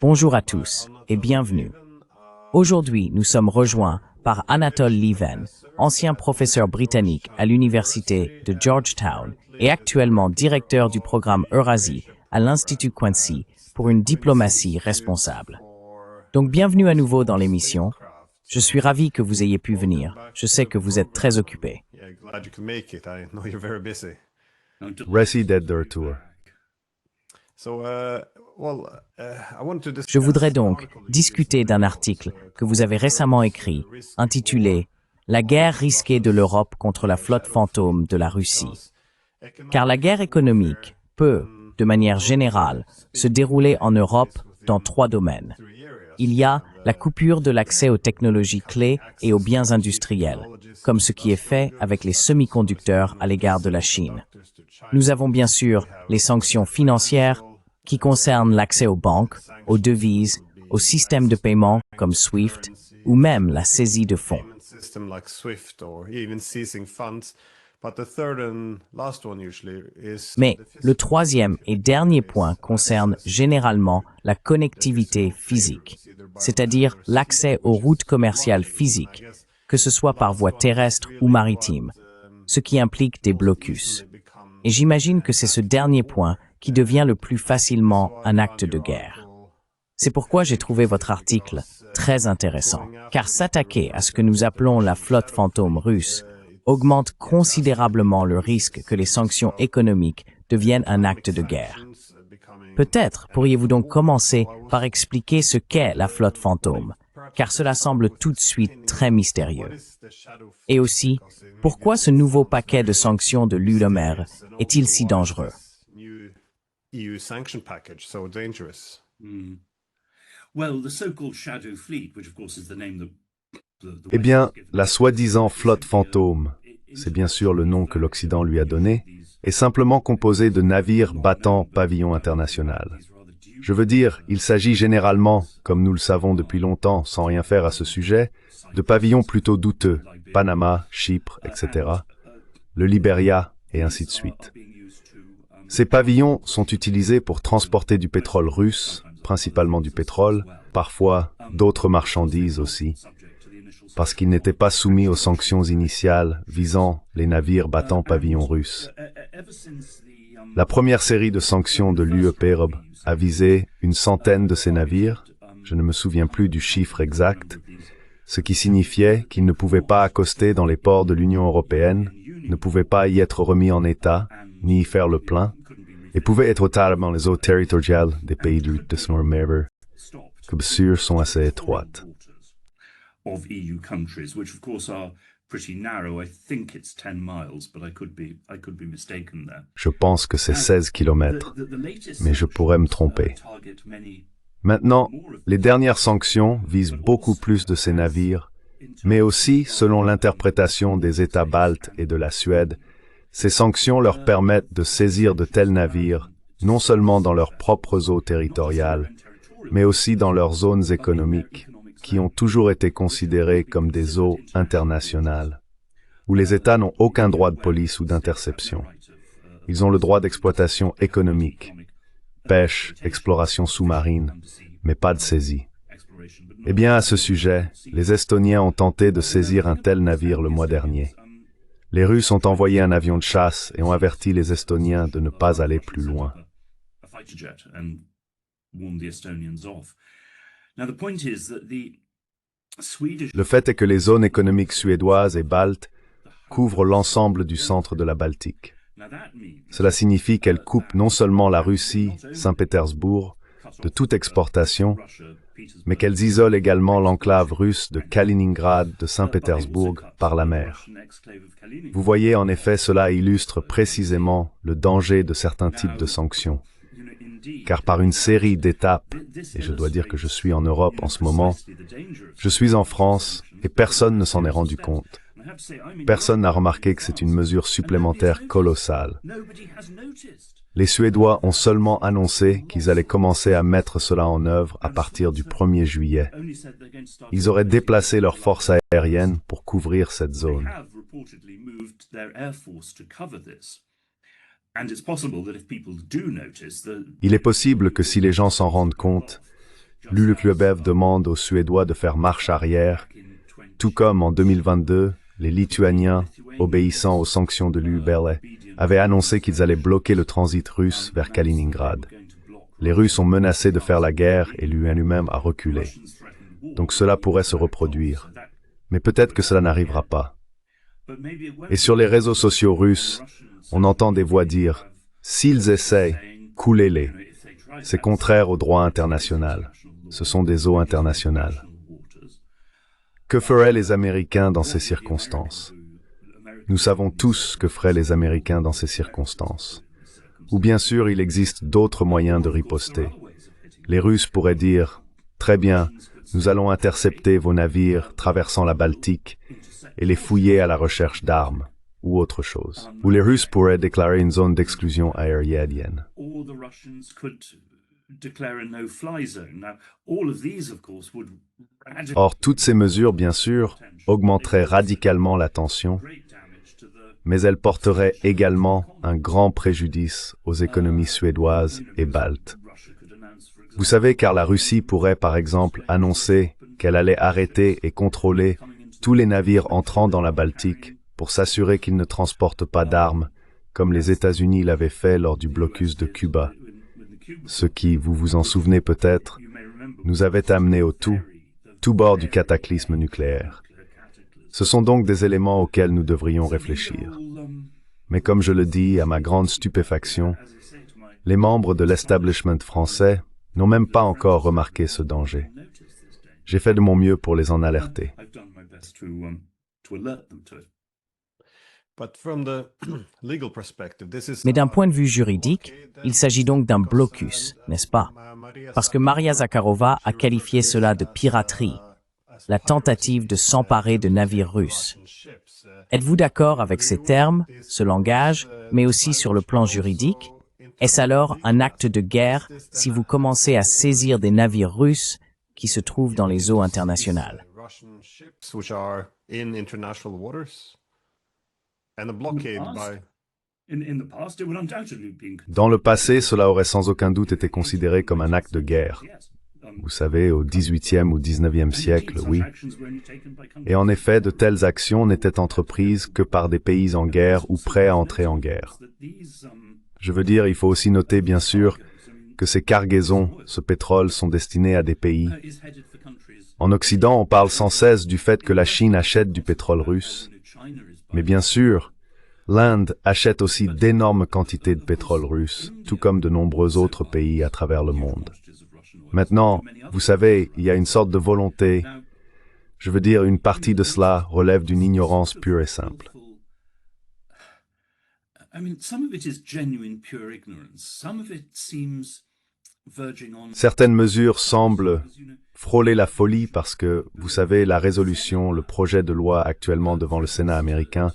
Bonjour à tous et bienvenue. Aujourd'hui, nous sommes rejoints par Anatole Lieven, ancien professeur britannique à l'université de Georgetown et actuellement directeur du programme Eurasie à l'Institut Quincy pour une diplomatie responsable. Donc bienvenue à nouveau dans l'émission. Je suis ravi que vous ayez pu venir. Je sais que vous êtes très occupé. Raci d'être de retour. Je voudrais donc discuter d'un article que vous avez récemment écrit, intitulé « La guerre risquée de l'Europe contre la flotte fantôme de la Russie ». Car la guerre économique peut, de manière générale, se dérouler en Europe dans trois domaines. Il y a la coupure de l'accès aux technologies clés et aux biens industriels, comme ce qui est fait avec les semi-conducteurs à l'égard de la Chine. Nous avons bien sûr les sanctions financières qui concernent l'accès aux banques, aux devises, aux systèmes de paiement comme SWIFT ou même la saisie de fonds. Mais le troisième et dernier point concerne généralement la connectivité physique, c'est-à-dire l'accès aux routes commerciales physiques, que ce soit par voie terrestre ou maritime, ce qui implique des blocus. Et j'imagine que c'est ce dernier point qui devient le plus facilement un acte de guerre. C'est pourquoi j'ai trouvé votre article très intéressant, car s'attaquer à ce que nous appelons la flotte fantôme russe augmente considérablement le risque que les sanctions économiques deviennent un acte de guerre. Peut-être pourriez-vous donc commencer par expliquer ce qu'est la flotte fantôme, car cela semble tout de suite très mystérieux. Et aussi, pourquoi ce nouveau paquet de sanctions de l'UE est-il si dangereux? Eh bien, la soi-disant flotte fantôme, c'est bien sûr le nom que l'Occident lui a donné, est simplement composée de navires battant pavillon international. Je veux dire, il s'agit généralement, comme nous le savons depuis longtemps sans rien faire à ce sujet, de pavillons plutôt douteux, Panama, Chypre, etc., le Libéria, et ainsi de suite. Ces pavillons sont utilisés pour transporter du pétrole russe, principalement du pétrole, parfois d'autres marchandises aussi, parce qu'ils n'étaient pas soumis aux sanctions initiales visant les navires battant pavillon russe. La première série de sanctions de l'UE a visé une centaine de ces navires, je ne me souviens plus du chiffre exact, ce qui signifiait qu'ils ne pouvaient pas accoster dans les ports de l'Union européenne, ne pouvaient pas y être remis en état, ni y faire le plein, et pouvaient être totalement les eaux territoriales des pays de Storm River, qui bien sûr sont assez étroites. Je pense que c'est 16 kilomètres, mais je pourrais me tromper. Maintenant, les dernières sanctions visent beaucoup plus de ces navires, mais aussi, selon l'interprétation des États baltes et de la Suède, ces sanctions leur permettent de saisir de tels navires, non seulement dans leurs propres eaux territoriales, mais aussi dans leurs zones économiques, qui ont toujours été considérées comme des eaux internationales, où les États n'ont aucun droit de police ou d'interception. Ils ont le droit d'exploitation économique, pêche, exploration sous-marine, mais pas de saisie. Eh bien, à ce sujet, les Estoniens ont tenté de saisir un tel navire le mois dernier. Les Russes ont envoyé un avion de chasse et ont averti les Estoniens de ne pas aller plus loin. Le fait est que les zones économiques suédoises et baltes couvrent l'ensemble du centre de la Baltique. Cela signifie qu'elles coupent non seulement la Russie, Saint-Pétersbourg, de toute exportation, mais qu'elles isolent également l'enclave russe de Kaliningrad de Saint-Pétersbourg par la mer. Vous voyez, en effet, cela illustre précisément le danger de certains types de sanctions. Car par une série d'étapes, et je dois dire que je suis en Europe en ce moment, je suis en France et personne ne s'en est rendu compte. Personne n'a remarqué que c'est une mesure supplémentaire colossale. Les Suédois ont seulement annoncé qu'ils allaient commencer à mettre cela en œuvre à partir du 1er juillet. Ils auraient déplacé leurs forces aériennes pour couvrir cette zone. Il est possible que si les gens s'en rendent compte, l'ULEKLUBEV demande aux Suédois de faire marche arrière, tout comme en 2022, les Lituaniens, obéissant aux sanctions de l'UBLE, avaient annoncé qu'ils allaient bloquer le transit russe vers Kaliningrad. Les Russes ont menacé de faire la guerre et l'UN lui-même a reculé. Donc cela pourrait se reproduire. Mais peut-être que cela n'arrivera pas. Et sur les réseaux sociaux russes, on entend des voix dire « S'ils essayent, coulez-les ». C'est contraire au droit international. Ce sont des eaux internationales. Que feraient les Américains dans ces circonstances? Nous savons tous ce que feraient les Américains dans ces circonstances. Ou bien sûr, il existe d'autres moyens de riposter. Les Russes pourraient dire « Très bien, nous allons intercepter vos navires traversant la Baltique et les fouiller à la recherche d'armes. » ou autre chose. Ou les Russes pourraient déclarer une zone d'exclusion aérienne. Or, toutes ces mesures, bien sûr, augmenteraient radicalement la tension, mais elles porteraient également un grand préjudice aux économies suédoises et baltes. Vous savez, car la Russie pourrait, par exemple, annoncer qu'elle allait arrêter et contrôler tous les navires entrant dans la Baltique pour s'assurer qu'ils ne transportent pas d'armes, comme les États-Unis l'avaient fait lors du blocus de Cuba, ce qui, vous vous en souvenez peut-être, nous avait amené au tout bord du cataclysme nucléaire. Ce sont donc des éléments auxquels nous devrions réfléchir. Mais comme je le dis, à ma grande stupéfaction, les membres de l'establishment français n'ont même pas encore remarqué ce danger. J'ai fait de mon mieux pour les en alerter. Mais d'un point de vue juridique, il s'agit donc d'un blocus, n'est-ce pas? Parce que Maria Zakharova a qualifié cela de piraterie, la tentative de s'emparer de navires russes. Êtes-vous d'accord avec ces termes, ce langage, mais aussi sur le plan juridique? Est-ce alors un acte de guerre si vous commencez à saisir des navires russes qui se trouvent dans les eaux internationales? Dans le passé, cela aurait sans aucun doute été considéré comme un acte de guerre. Vous savez, au XVIIIe ou XIXe siècle, oui. Et en effet, de telles actions n'étaient entreprises que par des pays en guerre ou prêts à entrer en guerre. Je veux dire, il faut aussi noter, bien sûr, que ces cargaisons, ce pétrole, sont destinés à des pays. En Occident, on parle sans cesse du fait que la Chine achète du pétrole russe. Mais bien sûr, l'Inde achète aussi d'énormes quantités de pétrole russe, tout comme de nombreux autres pays à travers le monde. Maintenant, vous savez, il y a une sorte de volonté. Je veux dire, une partie de cela relève d'une ignorance pure et simple. Certaines mesures semblent frôler la folie parce que, vous savez, la résolution, le projet de loi actuellement devant le Sénat américain,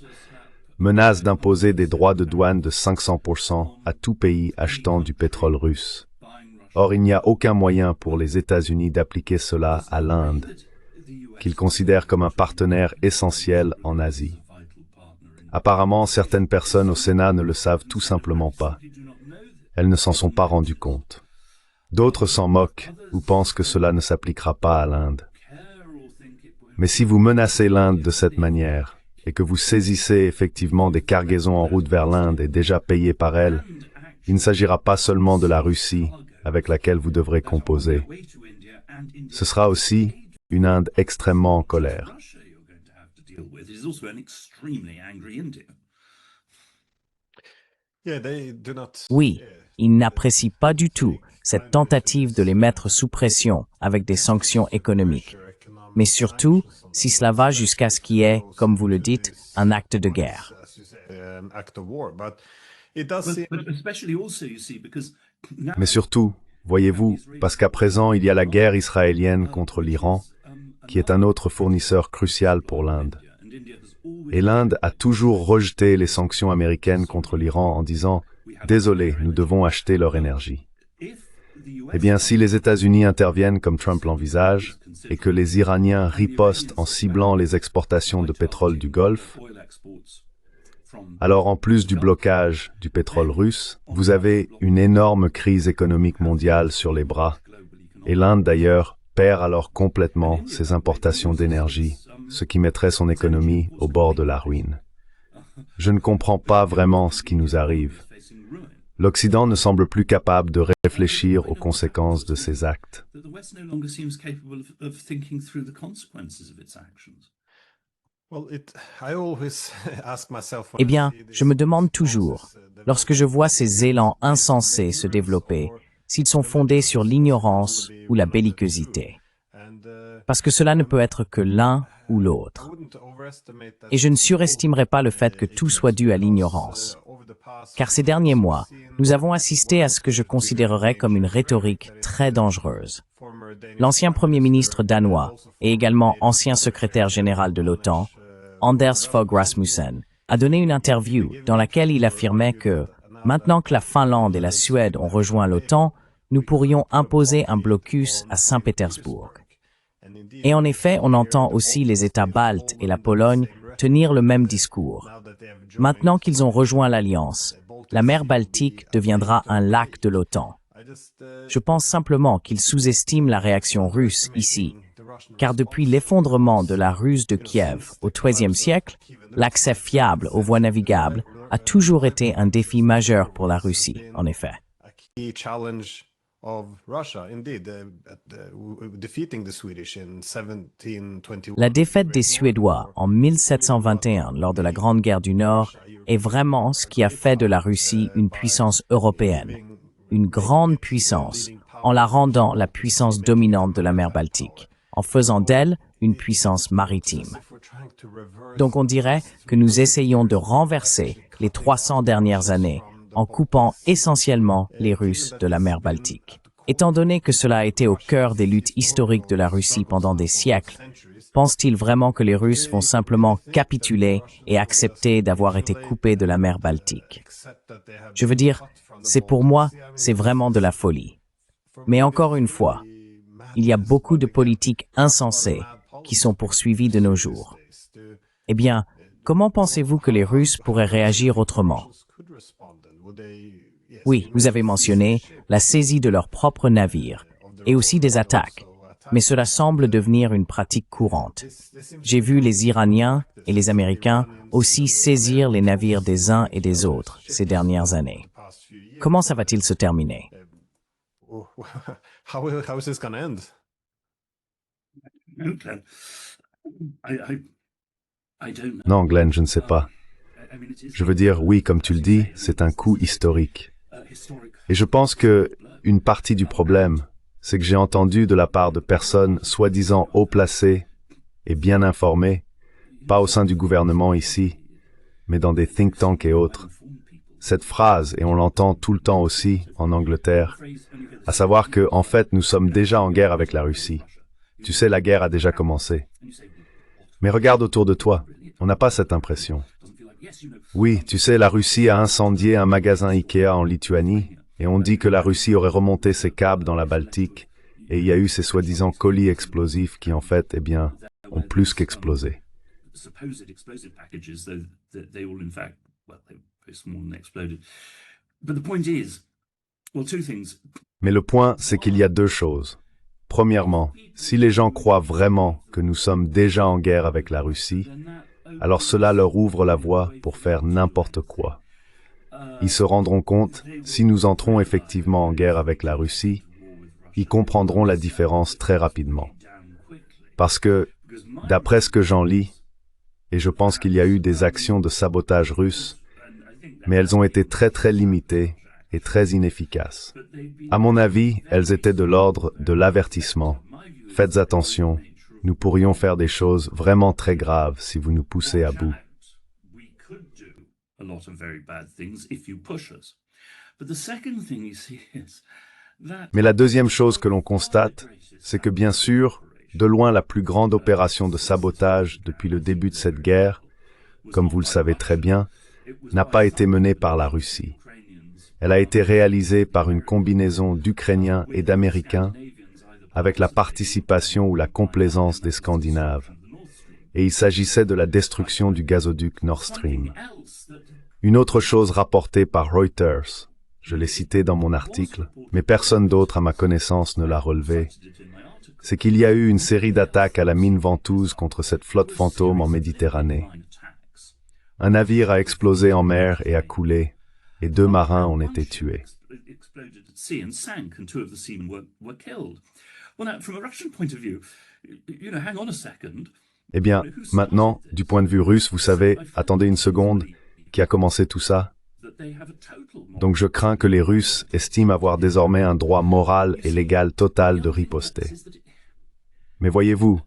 menace d'imposer des droits de douane de 500% à tout pays achetant du pétrole russe. Or, il n'y a aucun moyen pour les États-Unis d'appliquer cela à l'Inde, qu'ils considèrent comme un partenaire essentiel en Asie. Apparemment, certaines personnes au Sénat ne le savent tout simplement pas. Elles ne s'en sont pas rendues compte. D'autres s'en moquent ou pensent que cela ne s'appliquera pas à l'Inde. Mais si vous menacez l'Inde de cette manière, et que vous saisissez effectivement des cargaisons en route vers l'Inde et déjà payées par elle, il ne s'agira pas seulement de la Russie avec laquelle vous devrez composer. Ce sera aussi une Inde extrêmement en colère. Oui, ils n'apprécient pas du tout cette tentative de les mettre sous pression avec des sanctions économiques. Mais surtout, si cela va jusqu'à ce qui est, comme vous le dites, un acte de guerre. Mais surtout, voyez-vous, parce qu'à présent, il y a la guerre israélienne contre l'Iran, qui est un autre fournisseur crucial pour l'Inde. Et l'Inde a toujours rejeté les sanctions américaines contre l'Iran en disant « Désolé, nous devons acheter leur énergie ». Eh bien, si les États-Unis interviennent comme Trump l'envisage, et que les Iraniens ripostent en ciblant les exportations de pétrole du Golfe, Alors en plus du blocage du pétrole russe, vous avez une énorme crise économique mondiale sur les bras, et l'Inde d'ailleurs perd alors complètement ses importations d'énergie, ce qui mettrait son économie au bord de la ruine. Je ne comprends pas vraiment ce qui nous arrive. L'Occident ne semble plus capable de réfléchir aux conséquences de ses actes. Eh bien, je me demande toujours, lorsque je vois ces élans insensés se développer, s'ils sont fondés sur l'ignorance ou la belliquosité. Parce que cela ne peut être que l'un ou l'autre. Et je ne surestimerai pas le fait que tout soit dû à l'ignorance. Car ces derniers mois, nous avons assisté à ce que je considérerais comme une rhétorique très dangereuse. L'ancien Premier ministre danois et également ancien secrétaire général de l'OTAN, Anders Fogh Rasmussen, a donné une interview dans laquelle il affirmait que, maintenant que la Finlande et la Suède ont rejoint l'OTAN, nous pourrions imposer un blocus à Saint-Pétersbourg. Et en effet, on entend aussi les États baltes et la Pologne tenir le même discours. Maintenant qu'ils ont rejoint l'Alliance, la mer Baltique deviendra un lac de l'OTAN. Je pense simplement qu'ils sous-estiment la réaction russe ici, car depuis l'effondrement de la ruse de Kiev au XIIIe siècle, l'accès fiable aux voies navigables a toujours été un défi majeur pour la Russie, en effet. La défaite des Suédois en 1721 lors de la Grande Guerre du Nord est vraiment ce qui a fait de la Russie une puissance européenne, une grande puissance, en la rendant la puissance dominante de la mer Baltique, en faisant d'elle une puissance maritime. Donc on dirait que nous essayons de renverser les 300 dernières années en coupant essentiellement les Russes de la mer Baltique. Étant donné que cela a été au cœur des luttes historiques de la Russie pendant des siècles, pense-t-il vraiment que les Russes vont simplement capituler et accepter d'avoir été coupés de la mer Baltique? Je veux dire, pour moi, c'est vraiment de la folie. Mais encore une fois, il y a beaucoup de politiques insensées qui sont poursuivies de nos jours. Eh bien, comment pensez-vous que les Russes pourraient réagir autrement? Oui, vous avez mentionné la saisie de leurs propres navires et aussi des attaques, mais cela semble devenir une pratique courante. J'ai vu les Iraniens et les Américains aussi saisir les navires des uns et des autres ces dernières années. Comment ça va-t-il se terminer? Non, Glenn, je ne sais pas. Je veux dire, oui, comme tu le dis, c'est un coup historique. Et je pense que une partie du problème, c'est que j'ai entendu de la part de personnes soi-disant haut placées et bien informées, pas au sein du gouvernement ici, mais dans des think tanks et autres, cette phrase, et on l'entend tout le temps aussi en Angleterre, à savoir que, en fait, nous sommes déjà en guerre avec la Russie. Tu sais, la guerre a déjà commencé. Mais regarde autour de toi, on n'a pas cette impression. Oui, tu sais, la Russie a incendié un magasin Ikea en Lituanie, et on dit que la Russie aurait remonté ses câbles dans la Baltique, et il y a eu ces soi-disant colis explosifs qui, en fait, eh bien, ont plus qu'explosé. Mais le point, c'est qu'il y a deux choses. Premièrement, si les gens croient vraiment que nous sommes déjà en guerre avec la Russie, alors cela leur ouvre la voie pour faire n'importe quoi. Ils se rendront compte, si nous entrons effectivement en guerre avec la Russie, ils comprendront la différence très rapidement. Parce que, d'après ce que j'en lis, et je pense qu'il y a eu des actions de sabotage russes, mais elles ont été très très limitées et très inefficaces. À mon avis, elles étaient de l'ordre de l'avertissement. Faites attention, nous pourrions faire des choses vraiment très graves si vous nous poussez à bout. Mais la deuxième chose que l'on constate, c'est que bien sûr, de loin la plus grande opération de sabotage depuis le début de cette guerre, comme vous le savez très bien, n'a pas été menée par la Russie. Elle a été réalisée par une combinaison d'Ukrainiens et d'Américains, avec la participation ou la complaisance des Scandinaves. et il s'agissait de la destruction du gazoduc Nord Stream. Une autre chose rapportée par Reuters, je l'ai citée dans mon article, mais personne d'autre à ma connaissance ne l'a relevé, c'est qu'il y a eu une série d'attaques à la mine Ventouse contre cette flotte fantôme en Méditerranée. Un navire a explosé en mer et a coulé, et 2 marins ont été tués. Eh bien, maintenant, du point de vue russe, vous savez, attendez une seconde, qui a commencé tout ça? Donc je crains que les Russes estiment avoir désormais un droit moral et légal total de riposter. Mais voyez-vous,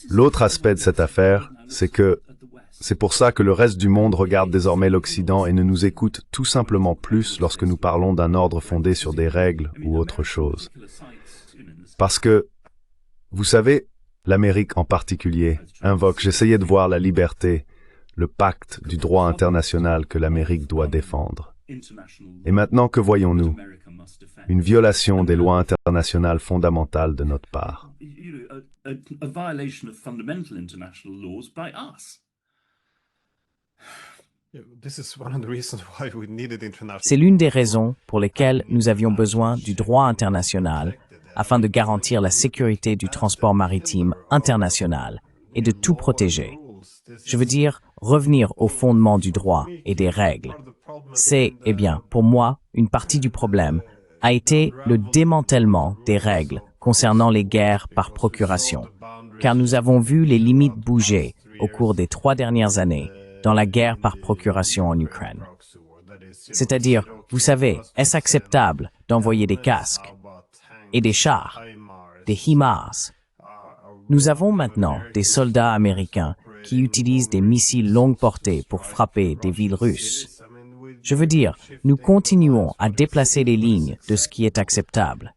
l'autre aspect de cette affaire, c'est pour ça que le reste du monde regarde désormais l'Occident et ne nous écoute tout simplement plus lorsque nous parlons d'un ordre fondé sur des règles ou autre chose. Parce que, vous savez, l'Amérique en particulier invoque, j'essayais de voir la liberté, le pacte du droit international que l'Amérique doit défendre. Et maintenant, que voyons-nous? Une violation des lois internationales fondamentales de notre part. C'est l'une des raisons pour lesquelles nous avions besoin du droit international afin de garantir la sécurité du transport maritime international et de tout protéger. Je veux dire, revenir au fondement du droit et des règles. C'est, eh bien, pour moi, une partie du problème a été le démantèlement des règles concernant les guerres par procuration, car nous avons vu les limites bouger au cours des 3 dernières années dans la guerre par procuration en Ukraine. C'est-à-dire, vous savez, est-ce acceptable d'envoyer des casques et des chars, des HIMARS? Nous avons maintenant des soldats américains qui utilisent des missiles longue portée pour frapper des villes russes. Je veux dire, nous continuons à déplacer les lignes de ce qui est acceptable.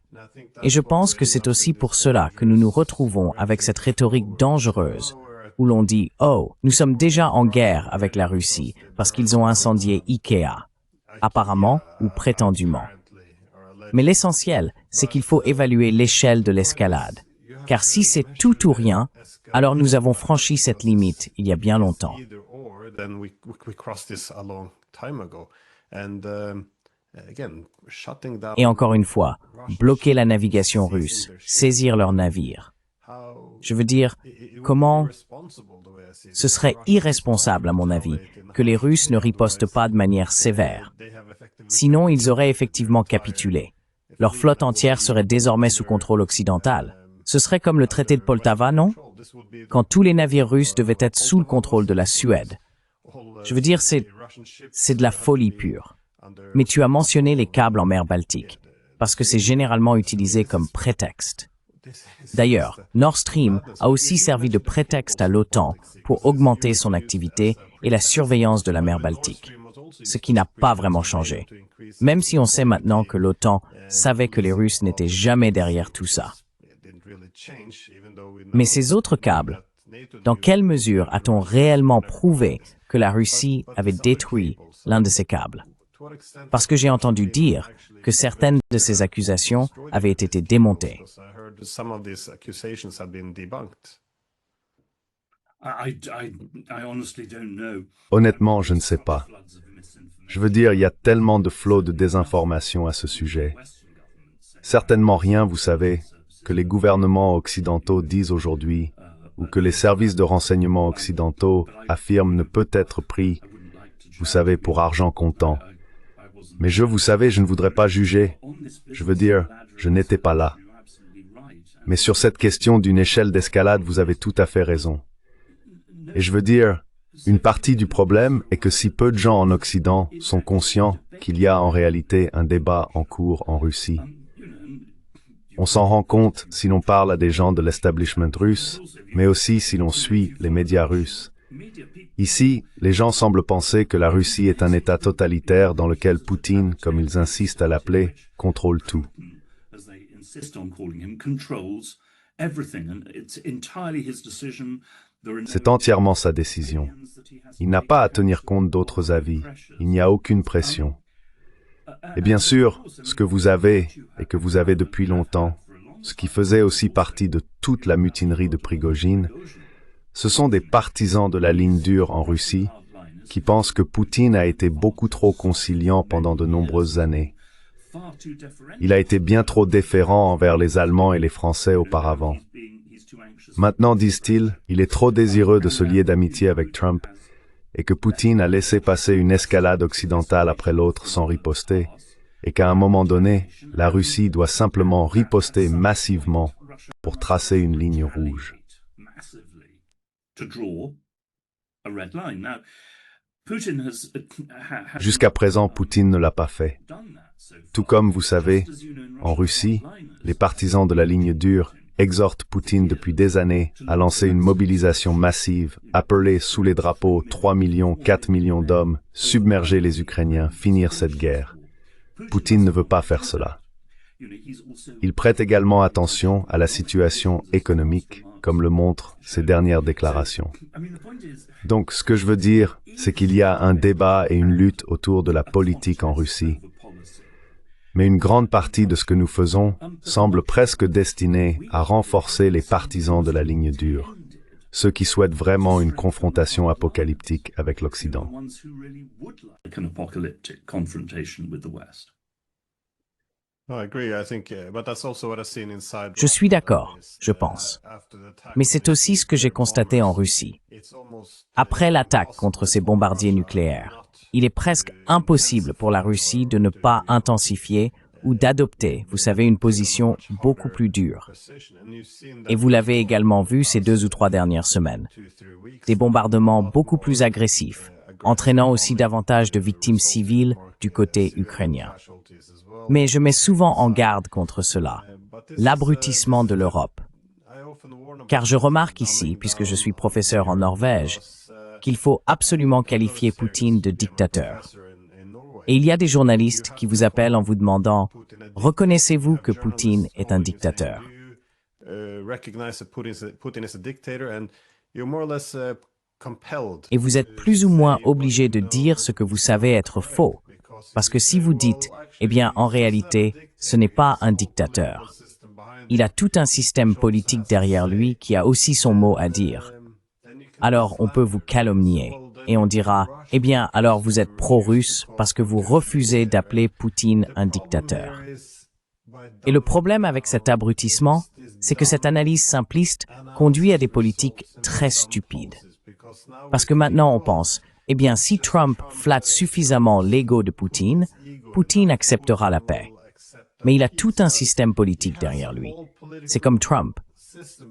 Et je pense que c'est aussi pour cela que nous nous retrouvons avec cette rhétorique dangereuse où l'on dit « Oh, nous sommes déjà en guerre avec la Russie parce qu'ils ont incendié Ikea », apparemment ou prétendument. Mais l'essentiel, c'est qu'il faut évaluer l'échelle de l'escalade. Car si c'est tout ou rien, alors nous avons franchi cette limite il y a bien longtemps. Et encore une fois, bloquer la navigation russe, saisir leurs navires. Je veux dire, comment? Ce serait irresponsable, à mon avis, que les Russes ne ripostent pas de manière sévère. Sinon, ils auraient effectivement capitulé. Leur flotte entière serait désormais sous contrôle occidental. Ce serait comme le traité de Poltava, non? Quand tous les navires russes devaient être sous le contrôle de la Suède. Je veux dire, c'est de la folie pure. Mais tu as mentionné les câbles en mer Baltique, parce que c'est généralement utilisé comme prétexte. D'ailleurs, Nord Stream a aussi servi de prétexte à l'OTAN pour augmenter son activité et la surveillance de la mer Baltique, ce qui n'a pas vraiment changé, même si on sait maintenant que l'OTAN savait que les Russes n'étaient jamais derrière tout ça. Mais ces autres câbles, dans quelle mesure a-t-on réellement prouvé que la Russie avait détruit l'un de ces câbles? Parce que j'ai entendu dire que certaines de ces accusations avaient été démontées. Honnêtement, je ne sais pas. Je veux dire, il y a tellement de flots de désinformation à ce sujet. Certainement rien, vous savez, que les gouvernements occidentaux disent aujourd'hui, ou que les services de renseignement occidentaux affirment ne peut être pris, vous savez, pour argent comptant. Mais vous savez, je ne voudrais pas juger. Je veux dire, je n'étais pas là. Mais sur cette question d'une échelle d'escalade, vous avez tout à fait raison. Et je veux dire, une partie du problème est que si peu de gens en Occident sont conscients qu'il y a en réalité un débat en cours en Russie, on s'en rend compte si l'on parle à des gens de l'establishment russe, mais aussi si l'on suit les médias russes. Ici, les gens semblent penser que la Russie est un État totalitaire dans lequel Poutine, comme ils insistent à l'appeler, contrôle tout. C'est entièrement sa décision. Il n'a pas à tenir compte d'autres avis. Il n'y a aucune pression. Et bien sûr, ce que vous avez, et que vous avez depuis longtemps, ce qui faisait aussi partie de toute la mutinerie de Prigojine, Ce sont des partisans de la ligne dure en Russie qui pensent que Poutine a été beaucoup trop conciliant pendant de nombreuses années. Il a été bien trop déférent envers les Allemands et les Français auparavant. Maintenant, disent-ils, il est trop désireux de se lier d'amitié avec Trump et que Poutine a laissé passer une escalade occidentale après l'autre sans riposter, et qu'à un moment donné, la Russie doit simplement riposter massivement pour tracer une ligne rouge. Jusqu'à présent, Poutine ne l'a pas fait. Tout comme, vous savez, en Russie, les partisans de la ligne dure exhortent Poutine depuis des années à lancer une mobilisation massive, appeler sous les drapeaux 3 millions, 4 millions d'hommes, submerger les Ukrainiens, finir cette guerre. Poutine ne veut pas faire cela. Il prête également attention à la situation économique, comme le montrent ses dernières déclarations. Donc, ce que je veux dire, c'est qu'il y a un débat et une lutte autour de la politique en Russie. Mais une grande partie de ce que nous faisons semble presque destinée à renforcer les partisans de la ligne dure, ceux qui souhaitent vraiment une confrontation apocalyptique avec l'Occident. Je suis d'accord, je pense. Mais c'est aussi ce que j'ai constaté en Russie. Après l'attaque contre ces bombardiers nucléaires, il est presque impossible pour la Russie de ne pas intensifier ou d'adopter, vous savez, une position beaucoup plus dure. Et vous l'avez également vu ces 2 ou 3 dernières semaines. Des bombardements beaucoup plus agressifs, entraînant aussi davantage de victimes civiles du côté ukrainien. Mais je mets souvent en garde contre cela, l'abrutissement de l'Europe. Car je remarque ici, puisque je suis professeur en Norvège, qu'il faut absolument qualifier Poutine de dictateur. Et il y a des journalistes qui vous appellent en vous demandant « Reconnaissez-vous que Poutine est un dictateur ?» Et vous êtes plus ou moins obligé de dire ce que vous savez être faux. Parce que si vous dites « Eh bien, en réalité, ce n'est pas un dictateur. Il a tout un système politique derrière lui qui a aussi son mot à dire. » Alors on peut vous calomnier et on dira « Eh bien, alors vous êtes pro-russe parce que vous refusez d'appeler Poutine un dictateur. » Et le problème avec cet abrutissement, c'est que cette analyse simpliste conduit à des politiques très stupides. Parce que maintenant on pense « Eh bien, si Trump flatte suffisamment l'ego de Poutine, Poutine acceptera la paix. » Mais il a tout un système politique derrière lui. C'est comme Trump.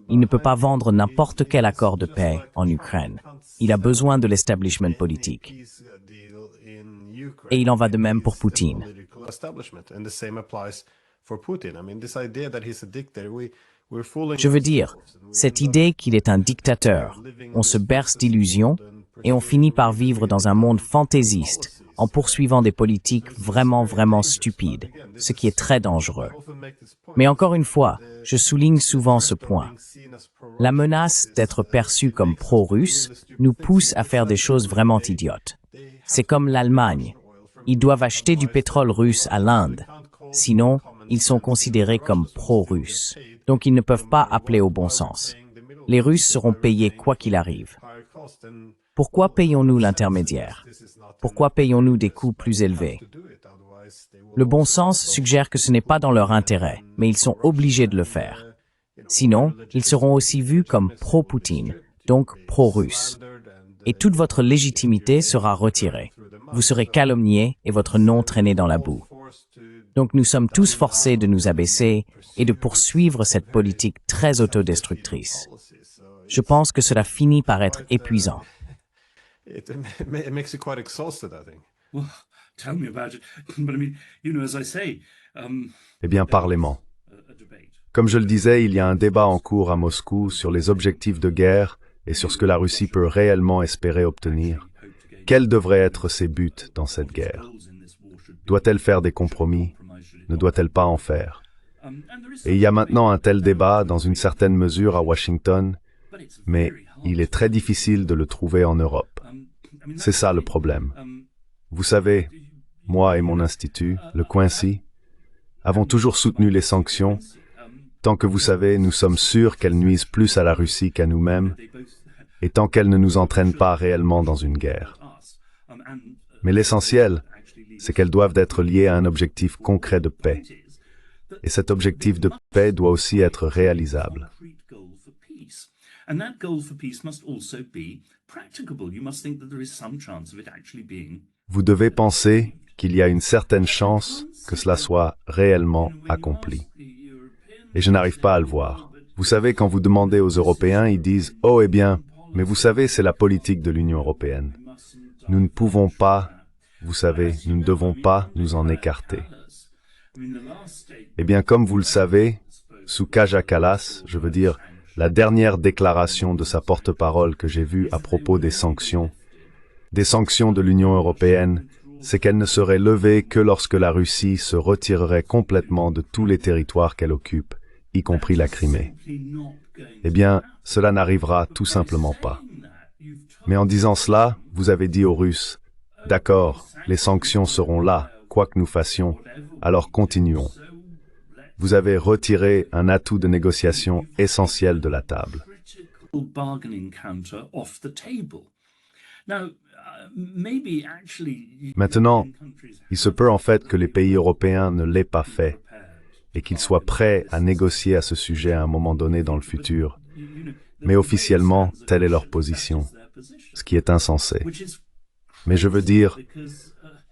Il ne peut pas vendre n'importe quel accord de paix en Ukraine. Il a besoin de l'establishment politique. Et il en va de même pour Poutine. Je veux dire, cette idée qu'il est un dictateur, on se berce d'illusions et on finit par vivre dans un monde fantaisiste en poursuivant des politiques vraiment stupides, ce qui est très dangereux. Mais encore une fois, je souligne souvent ce point. La menace d'être perçu comme pro-russe nous pousse à faire des choses vraiment idiotes. C'est comme l'Allemagne. Ils doivent acheter du pétrole russe à l'Inde. Sinon, ils sont considérés comme pro-russes. Donc ils ne peuvent pas appeler au bon sens. Les Russes seront payés quoi qu'il arrive. Pourquoi payons-nous l'intermédiaire? Pourquoi payons-nous des coûts plus élevés? Le bon sens suggère que ce n'est pas dans leur intérêt, mais ils sont obligés de le faire. Sinon, ils seront aussi vus comme pro-Poutine, donc pro-russe. Et toute votre légitimité sera retirée. Vous serez calomnié et votre nom traîné dans la boue. Donc nous sommes tous forcés de nous abaisser et de poursuivre cette politique très autodestructrice. Je pense que cela finit par être épuisant. It makes you quite exhausted, I think. Well, tell me about it. But I mean, you know, as I say, Eh bien, parlez-moi. a debate. Comme je le disais, il y a un débat en cours à Moscou sur les objectifs de guerre et sur ce que la Russie peut réellement espérer obtenir. Quels devraient être ses buts dans cette guerre? Doit-elle faire des compromis? Ne doit-elle pas en faire? Et il y a maintenant un tel débat dans une certaine mesure à Washington, mais il est très difficile de le trouver en Europe. C'est ça le problème. Vous savez, moi et mon institut, le Quincy, avons toujours soutenu les sanctions, tant que vous savez, nous sommes sûrs qu'elles nuisent plus à la Russie qu'à nous-mêmes, et tant qu'elle ne nous entraîne pas réellement dans une guerre. Mais l'essentiel, c'est qu'elles doivent être liées à un objectif concret de paix. Et cet objectif de paix doit aussi être réalisable. Vous devez penser qu'il y a une certaine chance que cela soit réellement accompli. Et je n'arrive pas à le voir. Vous savez, quand vous demandez aux Européens, ils disent « Oh, eh bien, mais vous savez, c'est la politique de l'Union européenne. Nous ne pouvons pas, vous savez, nous ne devons pas nous en écarter. » Eh bien, comme vous le savez, sous Kaja Kallas, je veux dire, la dernière déclaration de sa porte-parole que j'ai vue à propos des sanctions de l'Union européenne, c'est qu'elle ne serait levée que lorsque la Russie se retirerait complètement de tous les territoires qu'elle occupe, y compris la Crimée. Eh bien, cela n'arrivera tout simplement pas. Mais en disant cela, vous avez dit aux Russes, « D'accord, les sanctions seront là, quoi que nous fassions, alors continuons. » Vous avez retiré un atout de négociation essentiel de la table. Maintenant, il se peut en fait que les pays européens ne l'aient pas fait et qu'ils soient prêts à négocier à ce sujet à un moment donné dans le futur. Mais officiellement, telle est leur position, ce qui est insensé. Mais je veux dire,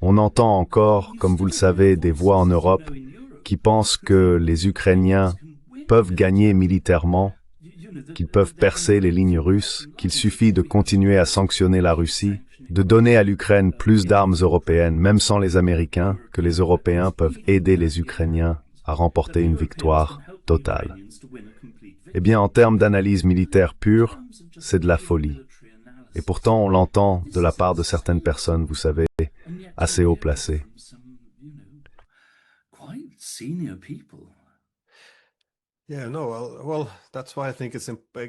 on entend encore, comme vous le savez, des voix en Europe qui pensent que les Ukrainiens peuvent gagner militairement, qu'ils peuvent percer les lignes russes, qu'il suffit de continuer à sanctionner la Russie, de donner à l'Ukraine plus d'armes européennes, même sans les Américains, que les Européens peuvent aider les Ukrainiens à remporter une victoire totale. Eh bien, en termes d'analyse militaire pure, c'est de la folie. Et pourtant, on l'entend de la part de certaines personnes, vous savez, assez haut placées.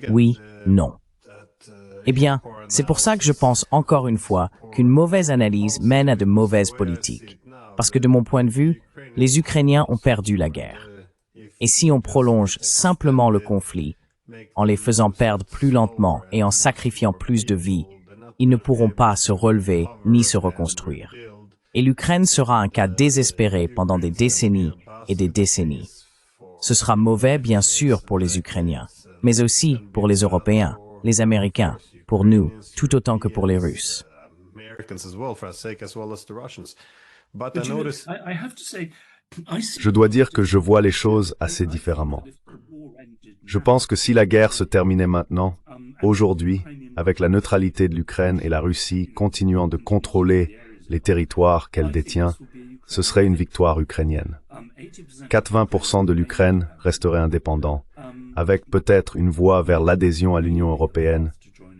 Oui, non. Eh bien, c'est pour ça que je pense encore une fois qu'une mauvaise analyse mène à de mauvaises politiques. Parce que de mon point de vue, les Ukrainiens ont perdu la guerre. Et si on prolonge simplement le conflit, en les faisant perdre plus lentement et en sacrifiant plus de vies, ils ne pourront pas se relever ni se reconstruire. Et l'Ukraine sera un cas désespéré pendant des décennies et des décennies. Ce sera mauvais, bien sûr, pour les Ukrainiens, mais aussi pour les Européens, les Américains, pour nous, tout autant que pour les Russes. Je dois dire que je vois les choses assez différemment. Je pense que si la guerre se terminait maintenant, aujourd'hui, avec la neutralité de l'Ukraine et la Russie continuant de contrôler les territoires qu'elle détient, ce serait une victoire ukrainienne. 80% de l'Ukraine resterait indépendant, avec peut-être une voie vers l'adhésion à l'Union européenne,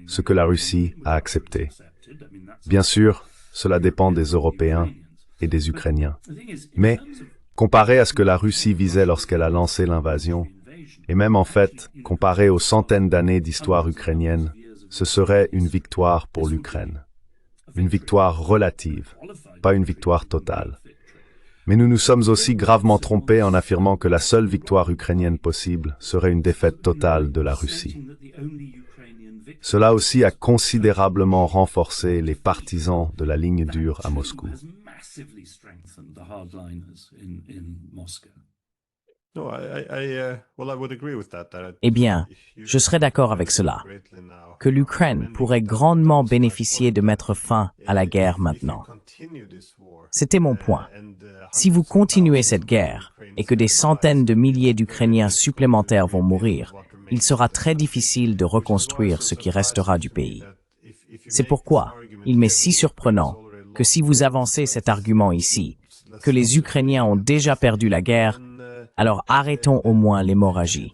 ce que la Russie a accepté. Bien sûr, cela dépend des Européens et des Ukrainiens. Mais, comparé à ce que la Russie visait lorsqu'elle a lancé l'invasion, et même en fait, comparé aux centaines d'années d'histoire ukrainienne, ce serait une victoire pour l'Ukraine. Une victoire relative, pas une victoire totale. Mais nous nous sommes aussi gravement trompés en affirmant que la seule victoire ukrainienne possible serait une défaite totale de la Russie. Cela aussi a considérablement renforcé les partisans de la ligne dure à Moscou. Eh bien, je serais d'accord avec cela, que l'Ukraine pourrait grandement bénéficier de mettre fin à la guerre maintenant. C'était mon point. Si vous continuez cette guerre et que des centaines de milliers d'Ukrainiens supplémentaires vont mourir, il sera très difficile de reconstruire ce qui restera du pays. C'est pourquoi il m'est si surprenant que si vous avancez cet argument ici, que les Ukrainiens ont déjà perdu la guerre, alors arrêtons au moins l'hémorragie.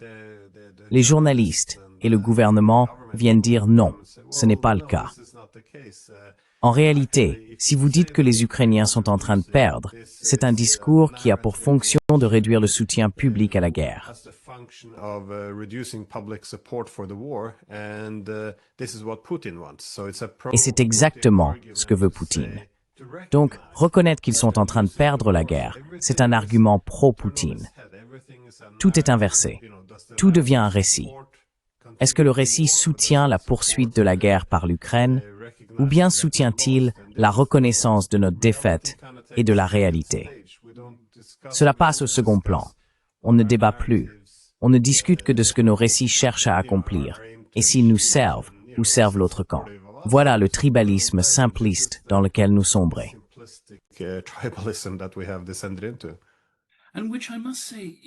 Les journalistes et le gouvernement viennent dire non, ce n'est pas le cas. En réalité, si vous dites que les Ukrainiens sont en train de perdre, c'est un discours qui a pour fonction de réduire le soutien public à la guerre. Et c'est exactement ce que veut Poutine. Donc, reconnaître qu'ils sont en train de perdre la guerre, c'est un argument pro-Poutine. Tout est inversé. Tout devient un récit. Est-ce que le récit soutient la poursuite de la guerre par l'Ukraine, ou bien soutient-il la reconnaissance de notre défaite et de la réalité? Cela passe au second plan. On ne débat plus. On ne discute que de ce que nos récits cherchent à accomplir, et s'ils nous servent ou servent l'autre camp. Voilà le tribalisme simpliste dans lequel nous sombrons. Tribalism that we have descended into. And which I must say,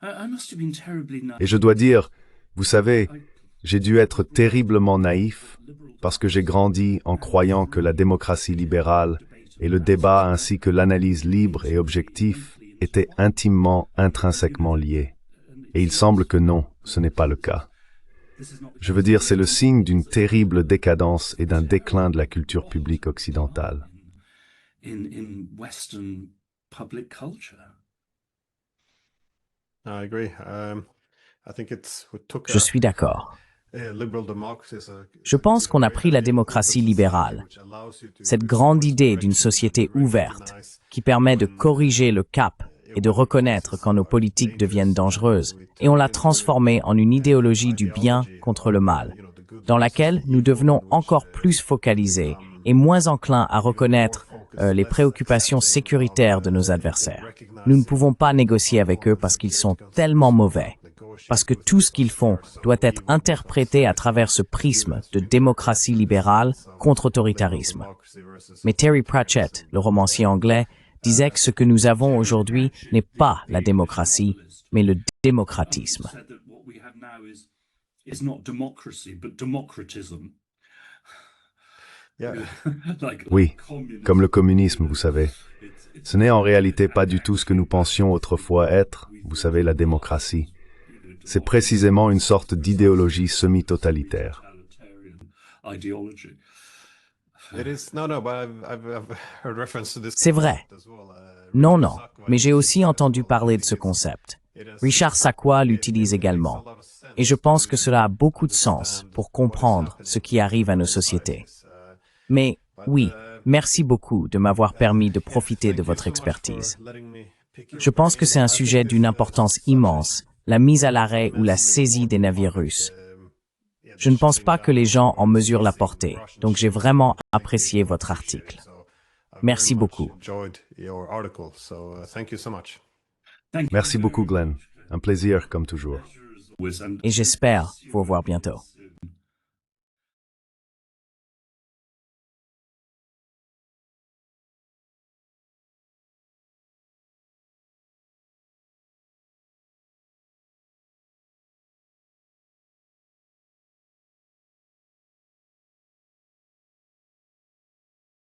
I must have been terribly naive. Et je dois dire, vous savez, j'ai dû être terriblement naïf parce que j'ai grandi en croyant que la démocratie libérale et le débat ainsi que l'analyse libre et objective étaient intimement, intrinsèquement liés. Et il semble que non, ce n'est pas le cas. Je veux dire, c'est le signe d'une terrible décadence et d'un déclin de la culture publique occidentale. In Western public culture. I agree. I think we took Je suis d'accord. a liberal democracy. Je pense qu'on a pris la démocratie libérale, cette grande idée d'une société ouverte qui permet de corriger le cap et de reconnaître quand nos politiques deviennent dangereuses, et on l'a transformée en une idéologie du bien contre le mal, dans laquelle nous devenons encore plus focalisés et moins enclins à reconnaître les préoccupations sécuritaires de nos adversaires. Nous ne pouvons pas négocier avec eux parce qu'ils sont tellement mauvais, parce que tout ce qu'ils font doit être interprété à travers ce prisme de démocratie libérale contre autoritarisme. Mais Terry Pratchett, le romancier anglais, disait que ce que nous avons aujourd'hui n'est pas la démocratie, mais le démocratisme. Said that what we have now is not democracy, but democratism. Yeah. Oui, comme le communisme, vous savez. Ce n'est en réalité pas du tout ce que nous pensions autrefois être, vous savez, la démocratie. C'est précisément une sorte d'idéologie semi-totalitaire. It is no, but I've heard reference to this. C'est vrai. As well. Non, mais j'ai aussi entendu parler de ce concept. Richard Sakwa l'utilise également. Et je pense que cela a beaucoup de sens pour comprendre ce qui arrive à nos sociétés. Mais oui, merci beaucoup de m'avoir permis de profiter de votre expertise. Je pense que c'est un sujet d'une importance immense, la mise à l'arrêt ou la saisie des navires russes. Je ne pense pas que les gens en mesurent la portée, donc j'ai vraiment apprécié votre article. Merci beaucoup. Merci beaucoup, Glenn. Un plaisir, comme toujours. Et j'espère vous revoir bientôt.